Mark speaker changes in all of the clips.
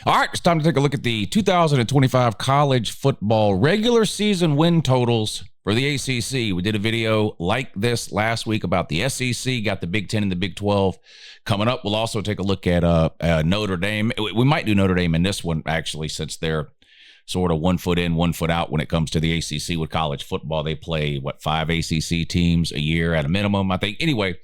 Speaker 1: All right, it's time to take a look at the 2025 college football regular season win totals for the ACC. We did a video like this last week about the SEC, got the Big 10 and the Big 12 coming up. We'll also take a look at Notre Dame. We might do Notre Dame in this one, actually, since they're sort of 1 foot in, 1 foot out when it comes to the ACC with college football. They play, 5 ACC teams a year at a minimum, I think. Anyway,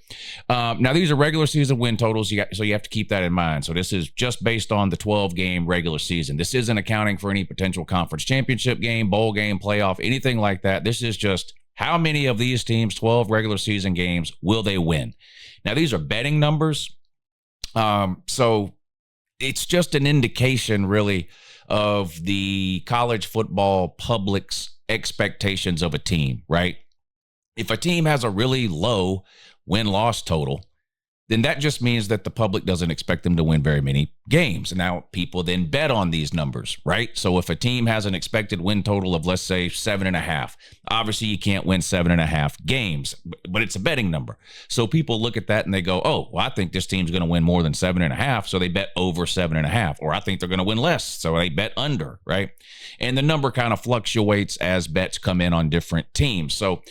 Speaker 1: now these are regular season win totals, so you have to keep that in mind. So this is just based on the 12-game regular season. This isn't accounting for any potential conference championship game, bowl game, playoff, anything like that. This is just how many of these teams, 12 regular season games, will they win? Now, these are betting numbers, so it's just an indication, really, of the college football public's expectations of a team, right? If a team has a really low win-loss total, then that just means that the public doesn't expect them to win very many games. Now, people then bet on these numbers, right? So if a team has an expected win total of, let's say, 7.5, obviously you can't win 7.5 games, but it's a betting number. So people look at that and they go, oh, well, I think this team's going to win more than 7.5, so they bet over 7.5. Or I think they're going to win less, so they bet under, right? And the number kind of fluctuates as bets come in on different teams. So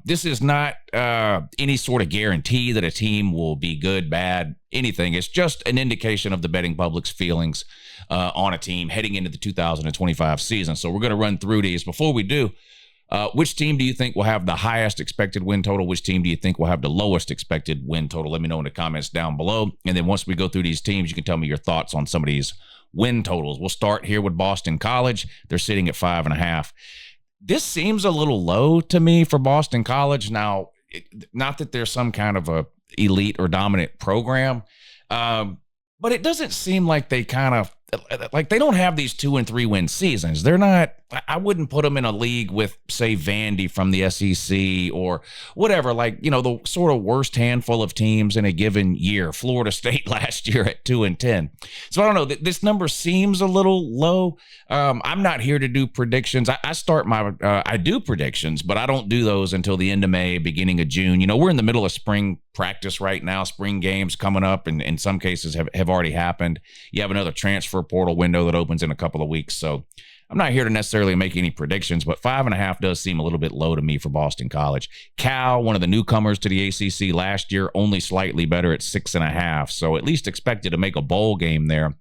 Speaker 1: this is not any sort of guarantee that a team will be good, bad, anything. It's just an indication of the betting public's feelings on a team heading into the 2025 season. So we're going to run through these. Before we do, which team do you think will have the highest expected win total? Which team do you think will have the lowest expected win total? Let me know in the comments down below. And then once we go through these teams, you can tell me your thoughts on some of these win totals. We'll start here with Boston College. They're sitting at 5.5. This seems a little low to me for Boston College. Now, not that there's some kind of a elite or dominant program, but it doesn't seem like they they don't have these 2 and 3 win seasons. They're not, I wouldn't put them in a league with, say, Vandy from the SEC or whatever, the sort of worst handful of teams in a given year. Florida State last year at 2 and 10. So I don't know, this number seems a little low. I'm not here to do predictions. I do predictions, but I don't do those until the end of May, beginning of June. We're in the middle of spring practice right now, spring games coming up, and in some cases have already happened. You have another transfer portal window that opens in a couple of weeks. So I'm not here to necessarily make any predictions, but 5.5 does seem a little bit low to me for Boston College. Cal, one of the newcomers to the ACC last year, only slightly better at 6.5. So at least expected to make a bowl game there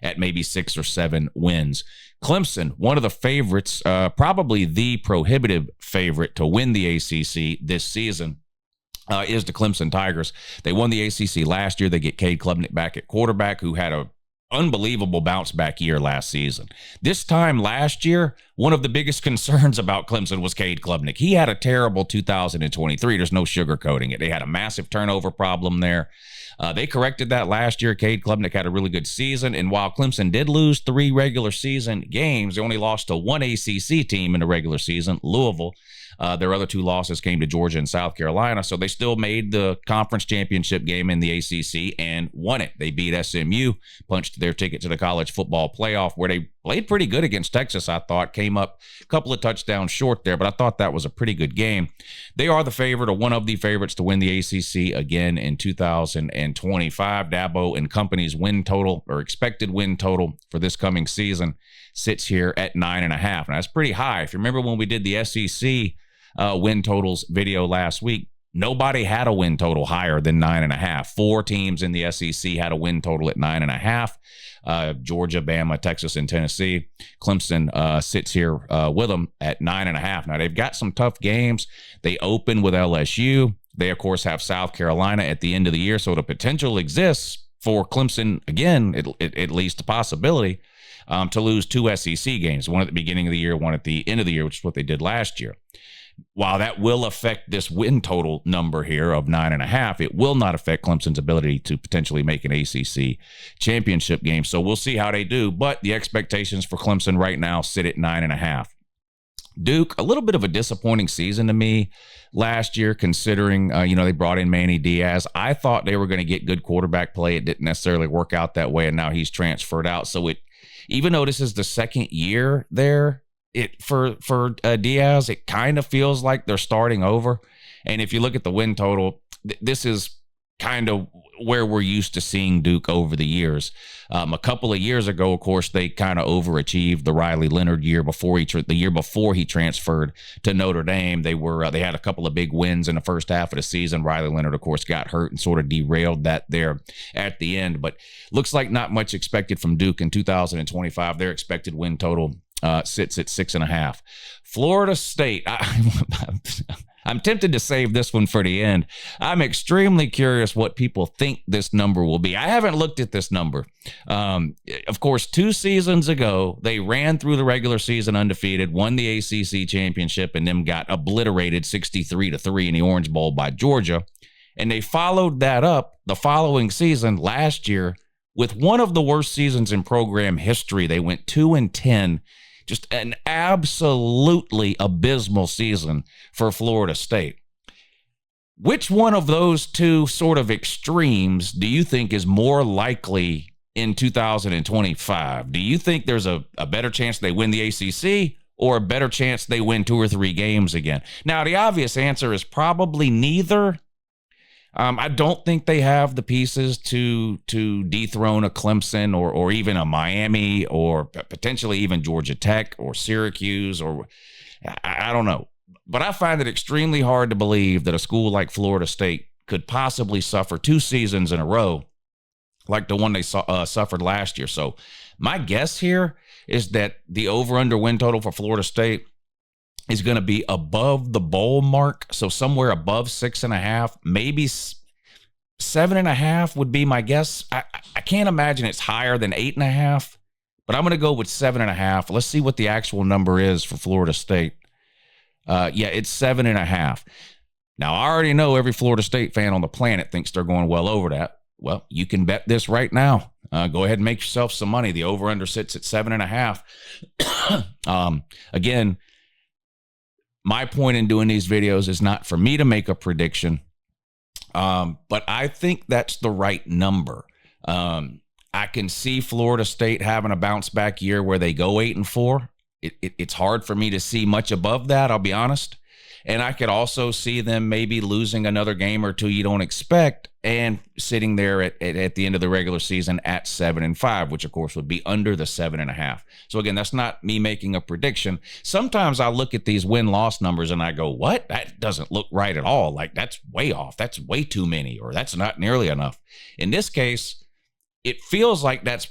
Speaker 1: at maybe 6 or 7 wins. Clemson, one of the favorites, probably the prohibitive favorite to win the ACC this season, is the Clemson Tigers. They won the ACC last year. They get Cade Klubnik back at quarterback, who had a unbelievable bounce back year last season. This time last year, one of the biggest concerns about Clemson was Cade Klubnik. He had a terrible 2023. There's no sugarcoating it. They had a massive turnover problem there. They corrected that last year. Cade Klubnik had a really good season. And while Clemson did lose 3 regular season games, they only lost to 1 ACC team in the regular season, Louisville. Their other 2 losses came to Georgia and South Carolina, so they still made the conference championship game in the ACC and won it. They beat SMU, punched their ticket to the college football playoff, where they played pretty good against Texas, I thought. Came up a couple of touchdowns short there, but I thought that was a pretty good game. They are the favorite, or one of the favorites, to win the ACC again in 2025. Dabo and company's win total, or expected win total, for this coming season sits here at 9.5. Now, that's pretty high. If you remember when we did the SEC win totals video last week, nobody had a win total higher than 9.5. 4 teams in the SEC had a win total at 9.5. Georgia, Bama, Texas, and Tennessee. Clemson sits here with them at 9.5. Now, they've got some tough games. They open with LSU. They, of course, have South Carolina at the end of the year, so the potential exists for Clemson, again, at least a possibility, to lose 2 SEC games, one at the beginning of the year, one at the end of the year, which is what they did last year. While that will affect this win total number here of 9.5, it will not affect Clemson's ability to potentially make an ACC championship game. So we'll see how they do. But the expectations for Clemson right now sit at 9.5. Duke, a little bit of a disappointing season to me last year, considering, they brought in Manny Diaz. I thought they were going to get good quarterback play. It didn't necessarily work out that way, and now he's transferred out. So even though this is the second year there, for Diaz, it kind of feels like they're starting over. And if you look at the win total, this is kind of where we're used to seeing Duke over the years. A couple of years ago, of course, they kind of overachieved the Riley Leonard year before the year before he transferred to Notre Dame. They had a couple of big wins in the first half of the season. Riley Leonard, of course, got hurt and sort of derailed that there at the end. But looks like not much expected from Duke in 2025. Their expected win total sits at 6.5. Florida State. I'm tempted to save this one for the end. I'm extremely curious what people think this number will be. I haven't looked at this number. Of course, 2 seasons ago, they ran through the regular season undefeated, won the ACC championship, and then got obliterated 63-3 in the Orange Bowl by Georgia. And they followed that up the following season last year with one of the worst seasons in program history. They went 2-10. Just an absolutely abysmal season for Florida State. Which one of those two sort of extremes do you think is more likely in 2025? Do you think there's a better chance they win the ACC or a better chance they win 2 or 3 games again? Now, the obvious answer is probably neither. I don't think they have the pieces to dethrone a Clemson or even a Miami or potentially even Georgia Tech or Syracuse or I don't know. But I find it extremely hard to believe that a school like Florida State could possibly suffer 2 seasons in a row like the one they suffered last year. So my guess here is that the over-under win total for Florida State is going to be above the bowl mark, so somewhere above 6.5, maybe 7.5 would be my guess. I can't imagine it's higher than 8.5, but I'm going to go with 7.5. Let's see what the actual number is for Florida State. Yeah, it's 7.5. Now, I already know every Florida State fan on the planet thinks they're going well over that. Well, you can bet this right now. Go ahead and make yourself some money. The over-under sits at 7.5. Again, my point in doing these videos is not for me to make a prediction, but I think that's the right number. I can see Florida State having a bounce back year where they go 8-4. It's hard for me to see much above that, I'll be honest. And I could also see them maybe losing another game or two you don't expect and sitting there at the end of the regular season at 7-5, which of course would be under the 7.5. So again, that's not me making a prediction. Sometimes I look at these win-loss numbers and I go, what? That doesn't look right at all. Like that's way off. That's way too many, or that's not nearly enough. In this case, it feels like that's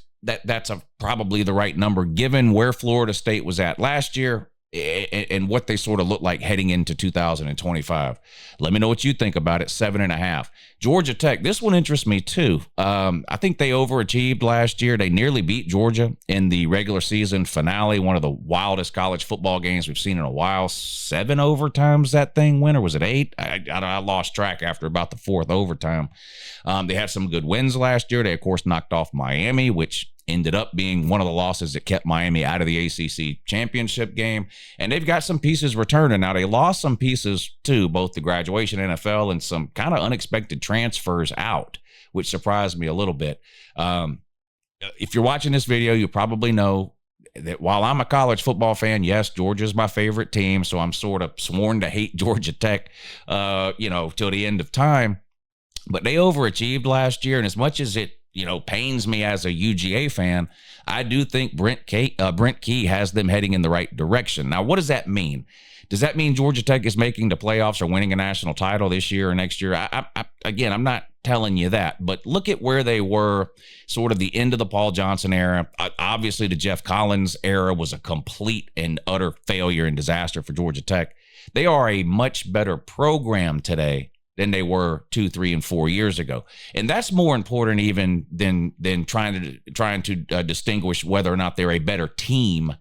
Speaker 1: probably the right number given where Florida State was at last year and what they sort of look like heading into 2025. Let me know what you think about it. 7.5. Georgia Tech. This one interests me too. I think they overachieved last year. They nearly beat Georgia in the regular season finale, one of the wildest college football games we've seen in a while. 7 overtimes that thing went, or was it 8? I lost track after about the 4th overtime. They had some good wins last year. They, of course, knocked off Miami, which ended up being one of the losses that kept Miami out of the ACC championship game. And they've got some pieces returning. Now, they lost some pieces too, both the graduation NFL and some kind of unexpected transfers out, which surprised me a little bit. If you're watching this video, you probably know that while I'm a college football fan, yes, Georgia's my favorite team. So I'm sort of sworn to hate Georgia Tech, till the end of time. But they overachieved last year. And as much as it, pains me as a UGA fan, I do think Brent Key has them heading in the right direction. Now, what does that mean? Does that mean Georgia Tech is making the playoffs or winning a national title this year or next year? Again, I'm not telling you that, but look at where they were sort of the end of the Paul Johnson era. Obviously, the Jeff Collins era was a complete and utter failure and disaster for Georgia Tech. They are a much better program today than they were 2, 3, and 4 years ago. And that's more important even than trying to distinguish whether or not they're a better team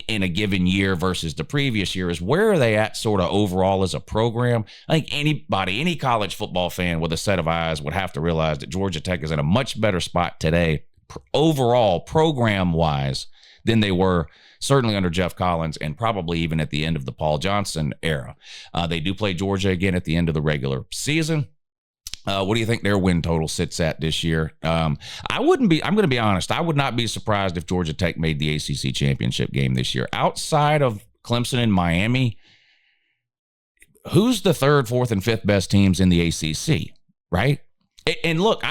Speaker 1: in a given year versus the previous year, is where are they at sort of overall as a program? I think any college football fan with a set of eyes would have to realize that Georgia Tech is in a much better spot today, overall program-wise, than they were certainly under Jeff Collins and probably even at the end of the Paul Johnson era. They do play Georgia again at the end of the regular season. What do you think their win total sits at this year? I'm going to be honest, I would not be surprised if Georgia Tech made the ACC championship game this year. Outside of Clemson and Miami, who's the 3rd, 4th, and 5th best teams in the ACC, right? And look,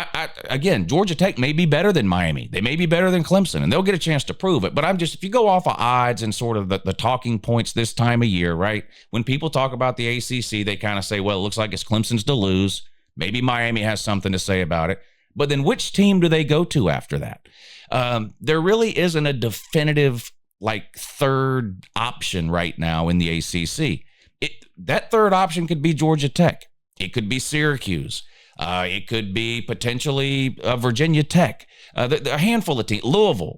Speaker 1: again, Georgia Tech may be better than Miami. They may be better than Clemson, and they'll get a chance to prove it. But if you go off of odds and sort of the talking points this time of year, right? When people talk about the ACC, they kind of say, well, it looks like it's Clemson's to lose. Maybe Miami has something to say about it. But then which team do they go to after that? There really isn't a definitive, third option right now in the ACC. That third option could be Georgia Tech. It could be Syracuse. It could be potentially Virginia Tech. A handful of teams. Louisville.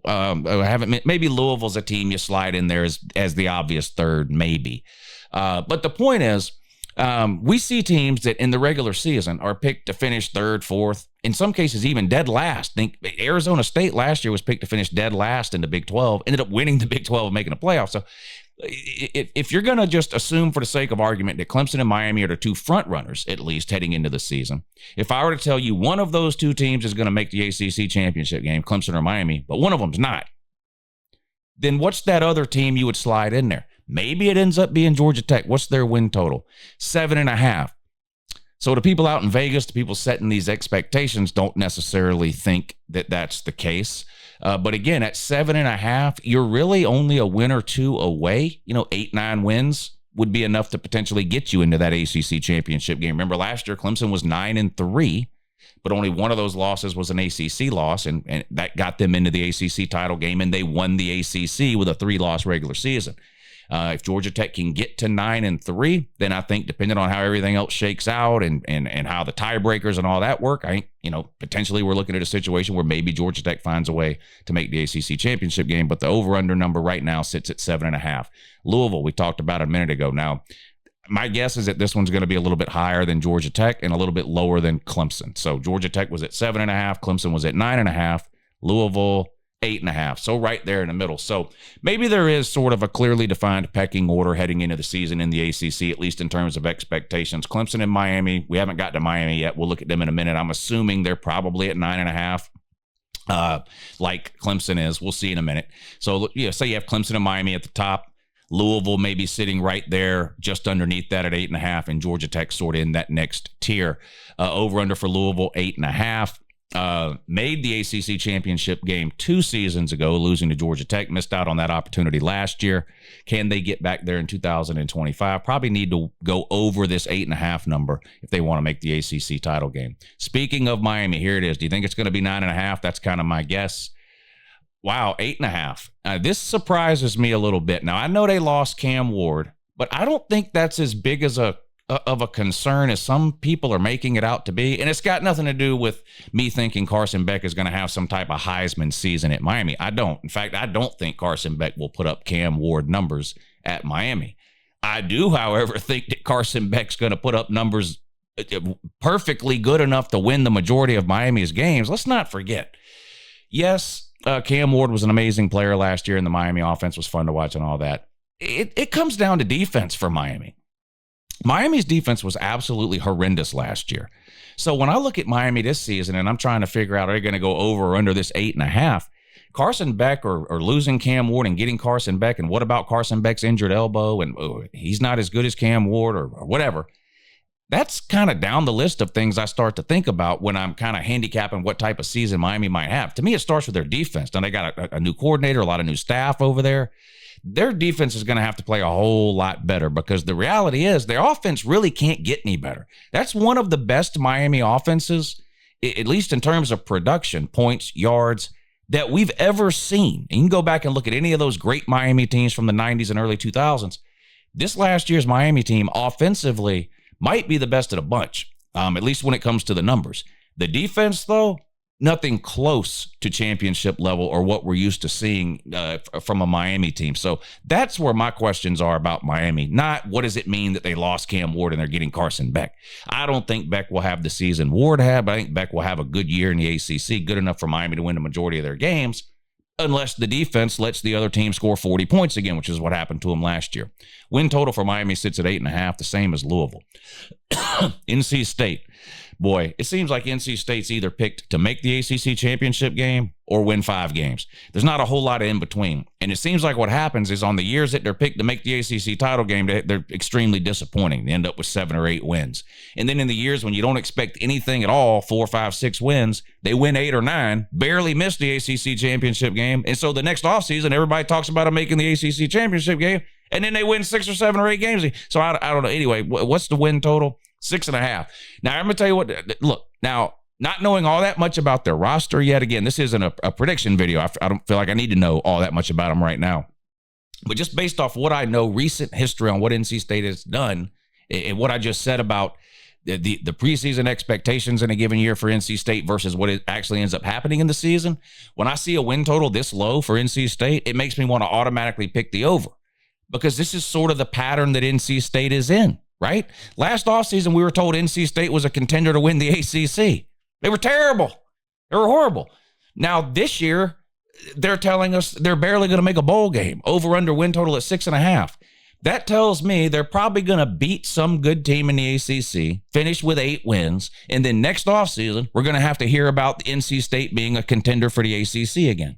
Speaker 1: Maybe Louisville's a team you slide in there as the obvious third, maybe. But the point is, we see teams that in the regular season are picked to finish third, fourth, in some cases even dead last. Think Arizona State last year was picked to finish dead last in the Big 12, ended up winning the Big 12 and making a playoff. So if you're going to just assume for the sake of argument that Clemson and Miami are the two front runners, at least heading into the season, if I were to tell you one of those two teams is going to make the ACC championship game, Clemson or Miami, but one of them's not, then what's that other team you would slide in there? Maybe it ends up being Georgia Tech. What's their win total? 7.5. So the people out in Vegas, the people setting these expectations don't necessarily think that that's the case. But again, at 7.5, you're really only a win or two away. 8, 9 wins would be enough to potentially get you into that ACC championship game. Remember last year, Clemson was 9-3, but only one of those losses was an ACC loss, and that got them into the ACC title game, and they won the ACC with a 3-loss regular season. If Georgia Tech can get to 9-3, then I think, depending on how everything else shakes out and how the tiebreakers and all that work, I think, potentially we're looking at a situation where maybe Georgia Tech finds a way to make the ACC championship game. But the over-under number right now sits at 7.5. Louisville, we talked about a minute ago. Now, my guess is that this one's going to be a little bit higher than Georgia Tech and a little bit lower than Clemson. So Georgia Tech was at 7.5. Clemson was at 9.5. Louisville, 8.5. So right there in the middle. So maybe there is sort of a clearly defined pecking order heading into the season in the ACC, at least in terms of expectations. Clemson and Miami, we haven't got to Miami yet. We'll look at them in a minute. I'm assuming they're probably at 9.5, like Clemson is. We'll see in a minute. So say you have Clemson and Miami at the top. Louisville may be sitting right there just underneath that at 8.5, and Georgia Tech sort of in that next tier. Over under for Louisville, 8.5. Made the ACC championship game 2 seasons ago, losing to Georgia Tech. Missed out on that opportunity last year. Can they get back there in 2025? Probably need to go over this 8.5 number if they want to make the ACC title game. Speaking of Miami, here it is. Do you think it's going to be 9.5? That's kind of my guess. Wow, 8.5. This surprises me a little bit. Now, I know they lost Cam Ward, but I don't think that's as big as of a concern as some people are making it out to be. And it's got nothing to do with me thinking Carson Beck is going to have some type of Heisman season at Miami. I don't. In fact, I don't think Carson Beck will put up Cam Ward numbers at Miami. I do, however, think that Carson Beck's going to put up numbers perfectly good enough to win the majority of Miami's games. Let's not forget. Yes, Cam Ward was an amazing player last year, and the Miami offense was fun to watch and all that. It comes down to defense for Miami. Miami's defense was absolutely horrendous last year. So when I look at Miami this season and I'm trying to figure out, are they going to go over or under this 8.5? Carson Beck or losing Cam Ward and getting Carson Beck, and what about Carson Beck's injured elbow and he's not as good as Cam Ward or whatever. That's kind of down the list of things I start to think about when I'm kind of handicapping what type of season Miami might have. To me, it starts with their defense. Now, they got a new coordinator, a lot of new staff over there. Their defense is going to have to play a whole lot better because the reality is their offense really can't get any better. That's one of the best Miami offenses, at least in terms of production, points, yards, that we've ever seen. And you can go back and look at any of those great Miami teams from the 90s and early 2000s. This last year's Miami team offensively might be the best of the bunch, at least when it comes to the numbers. The defense, though, nothing close to championship level or what we're used to seeing from a Miami team. So that's where my questions are about Miami. Not what does it mean that they lost Cam Ward and they're getting Carson Beck. I don't think Beck will have the season Ward had, but I think Beck will have a good year in the ACC, good enough for Miami to win the majority of their games, unless the defense lets the other team score 40 points again, which is what happened to them last year. Win total for Miami sits at 8.5, the same as Louisville. NC State. boy, it seems like NC State's either picked to make the ACC championship game or win 5 games. There's not a whole lot of in between. And it seems like what happens is on the years that they're picked to make the ACC title game, they're extremely disappointing. They end up with 7 or 8 wins. And then in the years when you don't expect anything at all, 4, 5, 6 wins, they win 8 or 9, barely miss the ACC championship game. And so the next offseason, everybody talks about them making the ACC championship game, and then they win 6 or 7 or 8 games. So I don't know. Anyway, what's the win total? 6.5. Now, I'm going to tell you what, look, now, not knowing all that much about their roster yet, again, this isn't a prediction video. I don't feel like I need to know all that much about them right now. But just based off what I know, recent history on what NC State has done, and what I just said about the preseason expectations in a given year for NC State versus what it actually ends up happening in the season, when I see a win total this low for NC State, it makes me want to automatically pick the over. Because this is sort of the pattern that NC State is in, right? Last offseason, we were told NC State was a contender to win the ACC. They were terrible. They were horrible. Now, this year, they're telling us they're barely going to make a bowl game. Over-under win total at 6.5. That tells me they're probably going to beat some good team in the ACC, finish with 8 wins, and then next offseason, we're going to have to hear about NC State being a contender for the ACC again.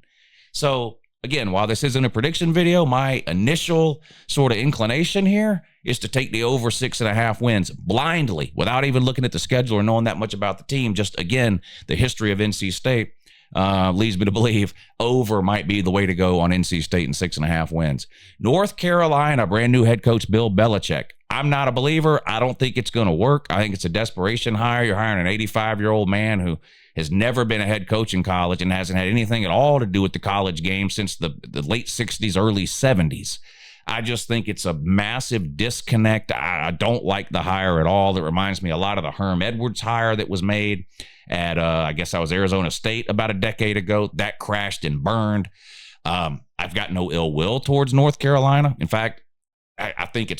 Speaker 1: So, again, while this isn't a prediction video, my initial sort of inclination here is to take the over 6.5 wins blindly without even looking at the schedule or knowing that much about the team. Just, again, the history of NC State leads me to believe over might be the way to go on NC State and 6.5 wins. North Carolina, brand new head coach Bill Belichick. I'm not a believer. I don't think it's going to work. I think it's a desperation hire. You're hiring an 85-year-old man who has never been a head coach in college and hasn't had anything at all to do with the college game since the late 60s, early 70s. I just think it's a massive disconnect. I don't like the hire at all. That reminds me a lot of the Herm Edwards hire that was made at, I guess I was Arizona State about a decade ago. That crashed and burned. I've got no ill will towards North Carolina. In fact, I think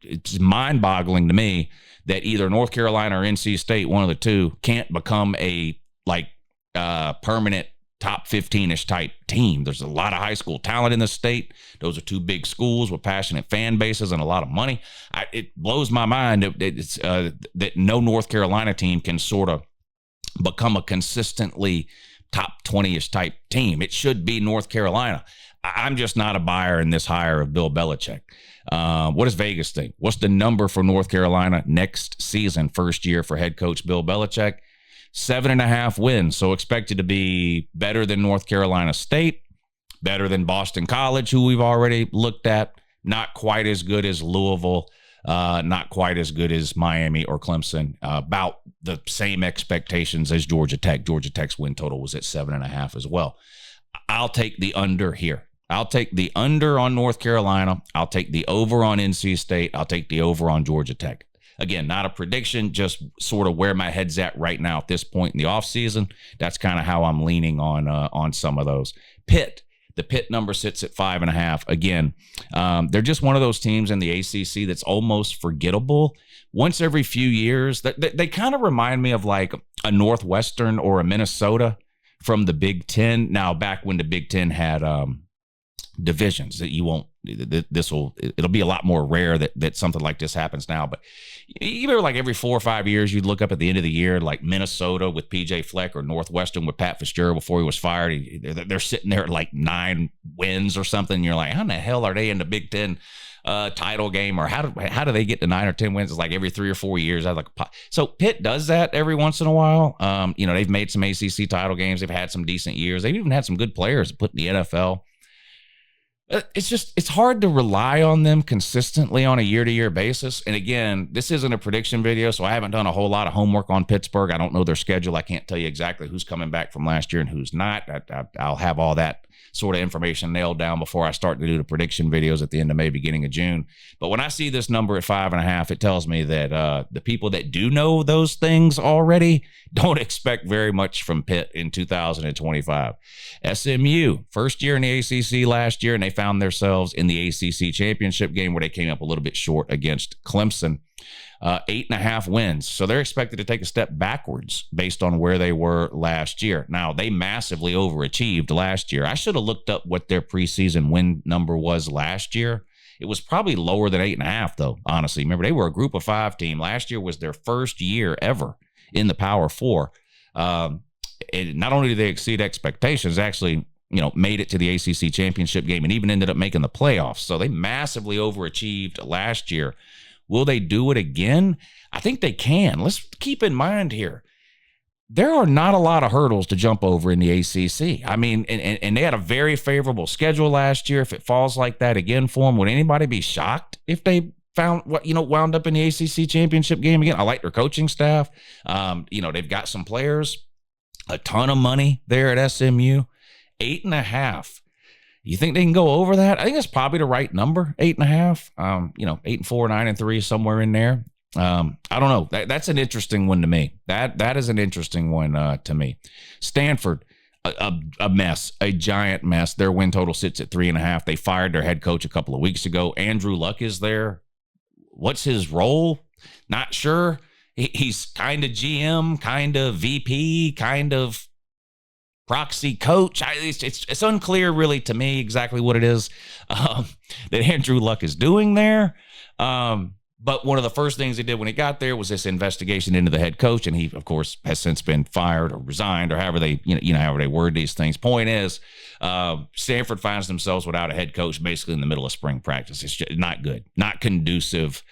Speaker 1: it's mind-boggling to me that either North Carolina or NC State, one of the two, can't become a permanent top 15-ish type team. There's a lot of high school talent in the state. Those are 2 big schools with passionate fan bases and a lot of money. It blows my mind that no North Carolina team can sort of become a consistently top 20-ish type team. It should be North Carolina. I'm just not a buyer in this hire of Bill Belichick. What does Vegas think? What's the number for North Carolina next season, first year for head coach Bill Belichick? 7.5 wins, so expected to be better than North Carolina State, better than Boston College, who we've already looked at, not quite as good as Louisville, not quite as good as Miami or Clemson, about the same expectations as Georgia Tech. Georgia Tech's win total was at 7.5 as well. I'll take the under here. I'll take the under on North Carolina. I'll take the over on NC State. I'll take the over on Georgia Tech. Again, not a prediction, just sort of where my head's at right now at this point in the offseason. That's kind of how I'm leaning on some of those. Pitt, the Pitt number sits at 5.5. Again, they're just one of those teams in the ACC that's almost forgettable. Once every few years, they kind of remind me of like a Northwestern or a Minnesota from the Big Ten. Now, back when the Big Ten had divisions, that you won't, it'll be a lot more rare that something like this happens now. But either like every 4 or 5 years, you'd look up at the end of the year, like Minnesota with PJ Fleck or Northwestern with Pat Fitzgerald before he was fired. They're sitting there at like 9 wins or something. And you're like, how in the hell are they in the Big Ten title game? Or how do they get to 9 or 10 wins? It's like every 3 or 4 years. So Pitt does that every once in a while. They've made some ACC title games. They've had some decent years. They've even had some good players put in the NFL. It's hard to rely on them consistently on a year-to-year basis. And again, this isn't a prediction video, so I haven't done a whole lot of homework on Pittsburgh. I don't know their schedule. I can't tell you exactly who's coming back from last year and who's not. I'll have all that sort of information nailed down before I start to do the prediction videos at the end of May, beginning of June. But when I see this number at 5.5, it tells me that the people that do know those things already don't expect very much from Pitt in 2025. SMU, first year in the ACC last year, and they found themselves in the ACC championship game where they came up a little bit short against Clemson. 8.5 wins. So they're expected to take a step backwards based on where they were last year. Now, they massively overachieved last year. I should have looked up what their preseason win number was last year. It was probably lower than 8.5, though, honestly. Remember, they were a group of 5 team. Last year was their first year ever in the Power Four. Not only did they exceed expectations, actually, made it to the ACC championship game and even ended up making the playoffs. So they massively overachieved last year. Will they do it again? I think they can. Let's keep in mind here, there are not a lot of hurdles to jump over in the ACC. I mean, and they had a very favorable schedule last year. If it falls like that again for them, would anybody be shocked if they wound up in the ACC championship game again? I like their coaching staff. They've got some players, a ton of money there at SMU. 8.5. You think they can go over that? I think that's probably the right number. 8.5. 8-4, 9-3, somewhere in there. I don't know. That's an interesting one to me. That is an interesting one to me. Stanford, a mess, a giant mess. Their win total sits at 3.5. They fired their head coach a couple of weeks ago. Andrew Luck is there. What's his role? Not sure. He's kind of GM, kind of VP, kind of proxy coach. It's unclear really to me exactly what it is that Andrew Luck is doing there. But one of the first things he did when he got there was this investigation into the head coach, and he, of course, has since been fired or resigned or however they, however they word these things. Point is, Stanford finds themselves without a head coach basically in the middle of spring practice. It's just not good, not conducive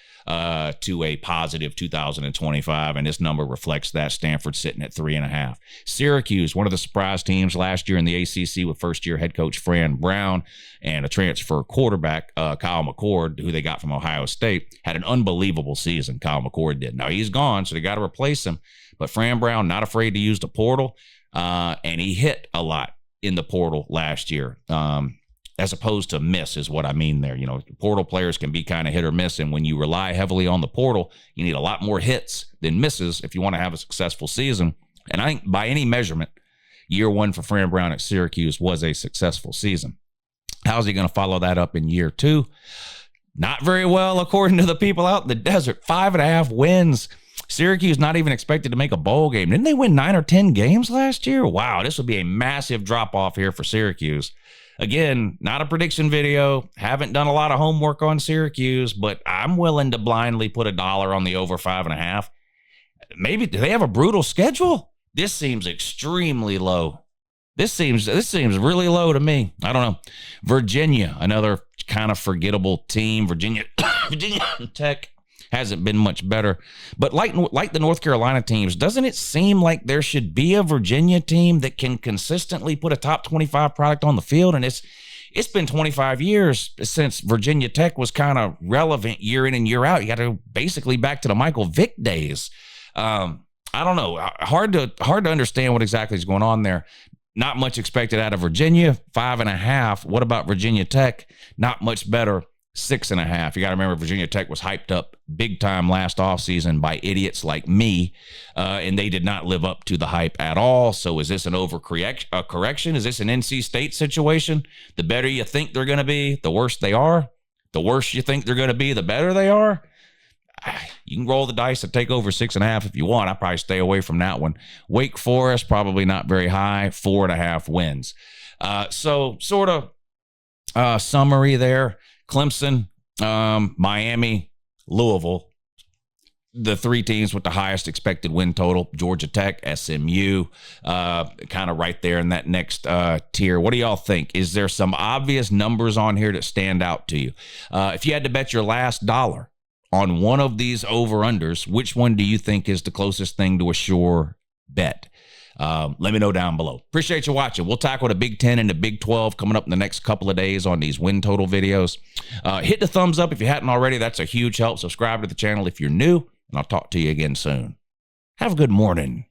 Speaker 1: to a positive 2025, and this number reflects that. Stanford sitting at 3.5. Syracuse, one of the surprise teams last year in the ACC with first-year head coach Fran Brown and a transfer quarterback, Kyle McCord, who they got from Ohio State, had an unbelievable season. Kyle McCord did. Now he's gone, so they got to replace him. But Fran Brown, not afraid to use the portal, and he hit a lot in the portal last year. As opposed to miss is what I mean there. Portal players can be kind of hit or miss, and when you rely heavily on the portal, you need a lot more hits than misses if you want to have a successful season. And I think by any measurement, year one for Fran Brown at Syracuse was a successful season. How's he going to follow that up in year two? Not very well, according to the people out in the desert. 5.5 wins. Syracuse not even expected to make a bowl game. Didn't they win 9 or 10 games last year? Wow, this would be a massive drop-off here for Syracuse. Again, not a prediction video. Haven't done a lot of homework on Syracuse, but I'm willing to blindly put $1 on the over 5.5. Maybe, do they have a brutal schedule? This seems extremely low. This seems really low to me. I don't know. Virginia, another kind of forgettable team. Virginia Tech hasn't been much better. But like the North Carolina teams, doesn't it seem like there should be a Virginia team that can consistently put a top 25 product on the field? And it's been 25 years since Virginia Tech was kind of relevant year in and year out. You got to go basically back to the Michael Vick days. I don't know. Hard to understand what exactly is going on there. Not much expected out of Virginia. 5.5. What about Virginia Tech? Not much better. 6.5. You got to remember, Virginia Tech was hyped up big time last offseason by idiots like me, and they did not live up to the hype at all. So is this an overcorrection? Is this an NC State situation? The better you think they're going to be, the worse they are. The worse you think they're going to be, the better they are. You can roll the dice and take over 6.5 if you want. I'd probably stay away from that one. Wake Forest, probably not very high. 4.5 wins. So sort of summary there. Clemson, Miami, Louisville, the three teams with the highest expected win total. Georgia Tech, SMU, kind of right there in that next tier. What do y'all think? Is there some obvious numbers on here that stand out to you? If you had to bet your last dollar on one of these over-unders, which one do you think is the closest thing to a sure bet? Let me know down below. Appreciate you watching. We'll tackle the Big 10 and the Big 12 coming up in the next couple of days on these win total videos. Hit the thumbs up if you hadn't already. That's a huge help. Subscribe to the channel if you're new, and I'll talk to you again soon. Have a good morning.